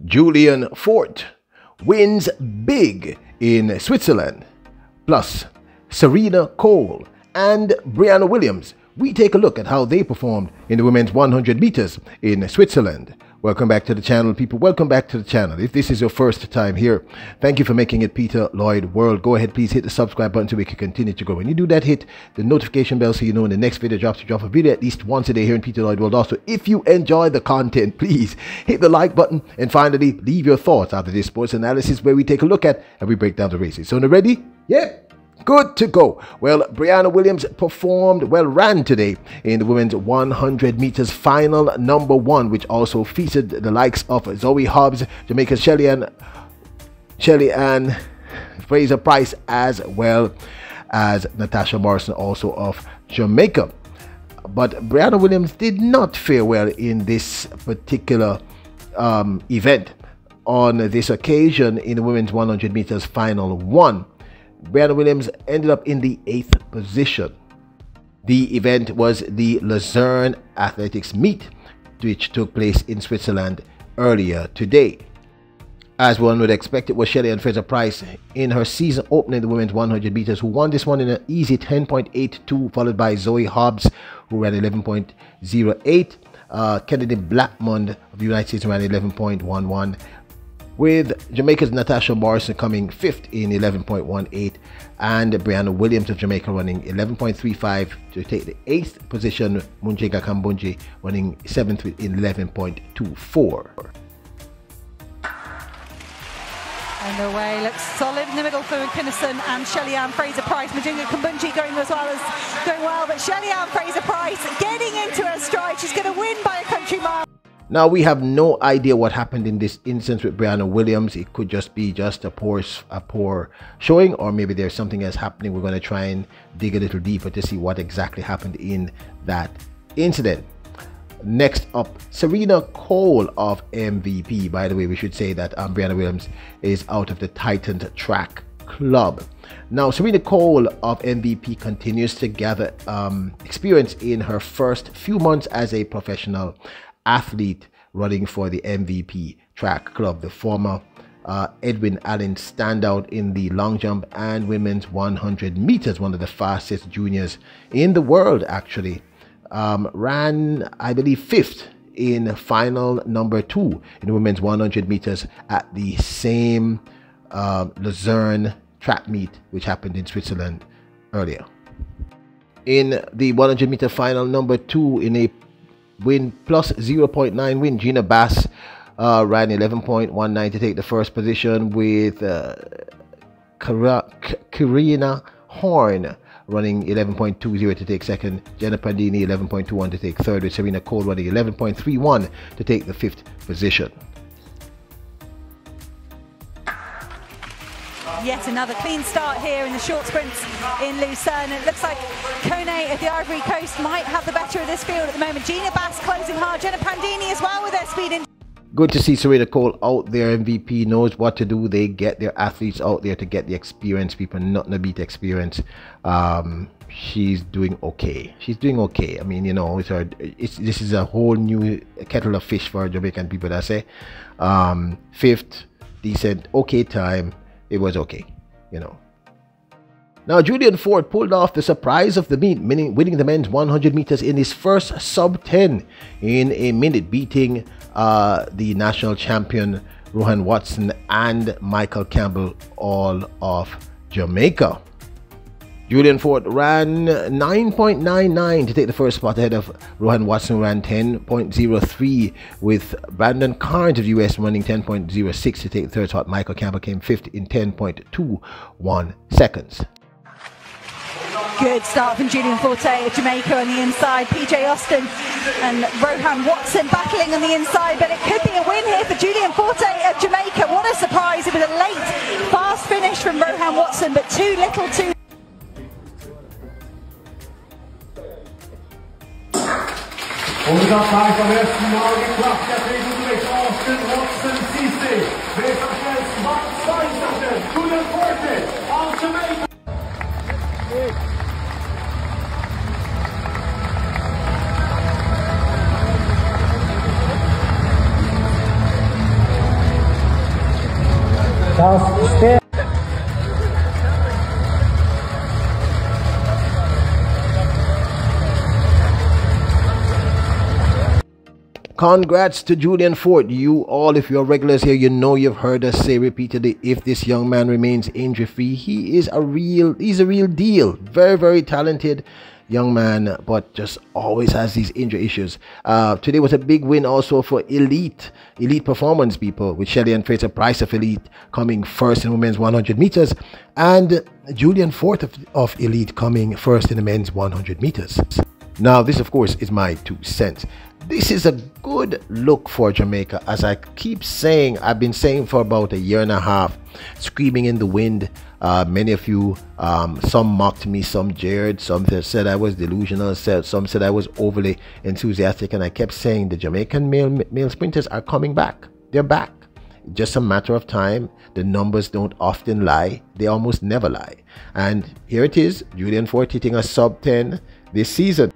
Julian Forte wins big in Switzerland. Plus, Serena and Briana Williams. We take a look at how they performed in the women's 100 meters in Switzerland. Welcome back to the channel, people. Welcome back to the channel. If this is your first time here, thank you for making it Peter Lloyd World. Go ahead, please hit the subscribe button so we can continue to grow. When you do that, hit the notification bell so you know when the next video drops. To drop a video at least once a day here in Peter Lloyd World. Also, if you enjoy the content, please hit the like button. And finally, leave your thoughts after this sports analysis where we take a look at and we break down the races. So, ready? Yep. Good to go. Well, Briana Williams ran today in the women's 100 meters final number 1, which also featured the likes of Zoe Hobbs, Jamaica's Shelly Ann Fraser Price, as well as Natasha Morrison, also of Jamaica. But Briana Williams did not fare well in this particular event. On this occasion, in the women's 100 meters final 1, Briana Williams ended up in the 8th position. The event was the Luzerne Athletics Meet, which took place in Switzerland earlier today. As one would expect, it was Shelly Ann Fraser Price in her season opening the women's 100 meters who won this one in an easy 10.82, followed by Zoe Hobbs, who ran 11.08. Kennedy Blackmon of the United States ran 11.11. with Jamaica's Natasha Morrison coming 5th in 11.18 and Briana Williams of Jamaica running 11.35 to take the 8th position. Munjega Kambunji running 7th in 11.24. Underway, looks solid in the middle for Kinnison and Shelly Ann Fraser Price. Munjega Kambunji going well, but Shelly Ann Fraser Price getting into her stride. She's going to win by a country mile. Now, we have no idea what happened in this instance with Briana Williams. It could just be a poor showing, or maybe there's something else happening. We're going to try and dig a little deeper to see what exactly happened in that incident. Next up, Serena Cole of MVP. By the way, we should say that Briana Williams is out of the Titans Track Club. Now, Serena Cole of MVP continues to gather experience in her first few months as a professional athlete running for the MVP Track Club. The former Edwin Allen standout in the long jump and women's 100 meters, one of the fastest juniors in the world actually, ran, I believe, 5th in final number 2 in the women's 100 meters at the same Luzerne track meet which happened in Switzerland earlier. In the 100 meter final number 2, in a win plus 0.9 win, Gina Bass ran 11.19 to take the first position, with Karina Horn running 11.20 to take second, Jenna Pandini 11.21 to take third, with Serena Cole running 11.31 to take the 5th position. Yet another clean start here in the short sprints in Lucerne. It looks like Kone of the Ivory Coast might have the better of this field at the moment. Gina Bass closing hard, Jenna Pandini as well with their speed in. Good to see Serena Cole out there. MVP knows what to do. They get their athletes out there to get the experience. People not to beat experience. She's doing okay. She's doing okay. I mean, you know, this is a whole new kettle of fish for Jamaican people, I say. 5th, decent, okay time. It was okay, you know. Now, Julian Ford pulled off the surprise of the meet, winning the men's 100 meters in his first sub-10 in a minute, beating the national champion Rohan Watson and Michael Campbell, all of Jamaica. Julian Ford ran 9.99 to take the first spot ahead of Rohan Watson, ran 10.03, with Brandon Carnes of the US running 10.06 to take the third spot. Michael Campbell came 5th in 10.21 seconds. Good start from Julian Forte of Jamaica on the inside. PJ Austin and Rohan Watson battling on the inside, but it could be a win here for Julian Forte of Jamaica. What a surprise. It was a late, fast finish from Rohan Watson, but too little too. Und das heißt am ersten Mal geklappt, der Drehung Austin Watson Cisse. Wer am schnellsten war, 2 Sekunden. Julian Forte aus Jamaica. South step. Congrats to Julian Ford. You all, if you're regulars here, you know you've heard us say repeatedly, if this young man remains injury free, he's a real deal. Very, very talented young man, but just always has these injury issues. Today was a big win also for elite performance people, with Shelley and Fraser Price of Elite coming first in women's 100 meters, and Julian Forte of Elite coming first in the men's 100 meters. Now, this, of course, is my 2 cents. This is a good look for Jamaica, as I keep saying, I've been saying for about a year and a half, screaming in the wind. Many of you, some mocked me, some jeered, some said I was delusional, some said I was overly enthusiastic, and I kept saying the Jamaican male sprinters are coming back. They're back. Just a matter of time. The numbers don't often lie. They almost never lie. And here it is, Julian Ford hitting a sub 10 this season.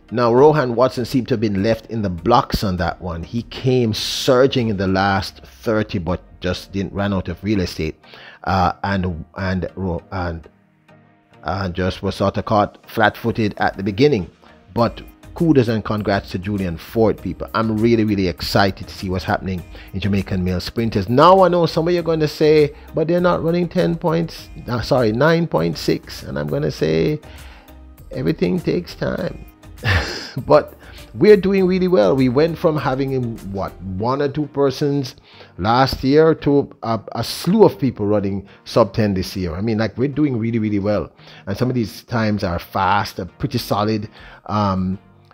Now, Rohan Watson seemed to have been left in the blocks on that one. He came surging in the last 30, but just didn't run out of real estate, and just was sort of caught flat-footed at the beginning. But kudos and congrats to Julian Ford, people. I'm really excited to see what's happening in Jamaican male sprinters. Now I know some of you are going to say, but they're not running 9.6, and I'm going to say everything takes time. But we're doing really well. We went from having what, 1 or 2 persons last year to a slew of people running sub 10 this year. I mean, like, we're doing really well, and some of these times are fast, pretty solid.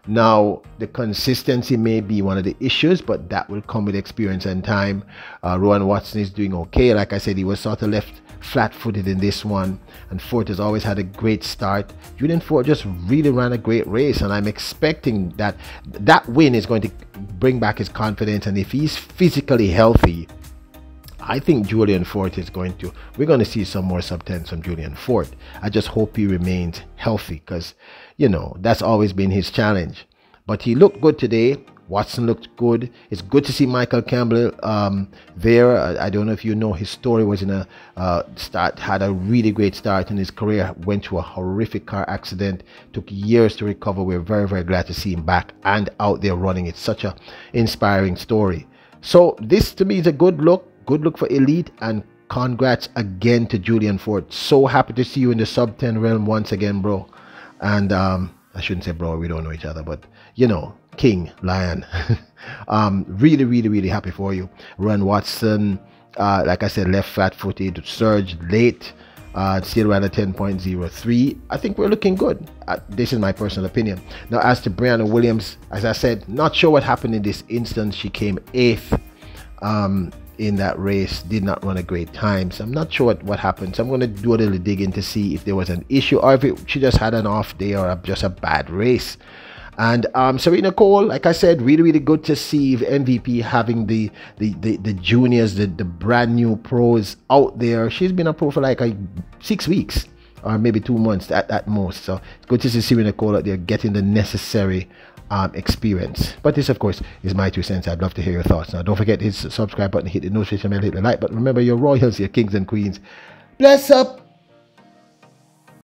Now, the consistency may be one of the issues, but that will come with experience and time. Rohan Watson is doing okay. Like I said, he was sort of left flat-footed in this one, and Ford has always had a great start. Julian Ford just really ran a great race, and I'm expecting that win is going to bring back his confidence. And if he's physically healthy, I think Julian Ford is we're going to see some more sub 10s from Julian Ford. I just hope he remains healthy, because, you know, that's always been his challenge. But he looked good today. Watson looked good. It's good to see Michael Campbell there. I don't know if you know his story. Was in a had a really great start in his career. Went through a horrific car accident. Took years to recover. We're very glad to see him back and out there running. It's such a inspiring story. So this to me is a good look for Elite, and congrats again to Julian Ford. So happy to see you in the sub 10 realm once again, bro. And I shouldn't say bro, we don't know each other, but you know, King Lion. Really happy for you. Rohan Watson, like I said, left flat-footed, surged late, still ran a 10.03. I think we're looking good. This is my personal opinion. Now, as to Briana Williams, as I said, not sure what happened in this instance. She came 8th in that race, did not run a great time, so I'm not sure what happened. So I'm going to do a little digging to see if there was an issue, or if she just had an off day, or just a bad race. And Serena Cole, like I said, really good to see MVP having the juniors, the brand new pros out there. She's been a pro for like 6 weeks, or maybe 2 months at most. So it's good to see Serena Cole out there getting the necessary experience. But this, of course, is my 2 cents. I'd love to hear your thoughts. Now, don't forget, hit the subscribe button, hit the notification bell, hit the like. But remember, your royals, your kings and queens. Bless up.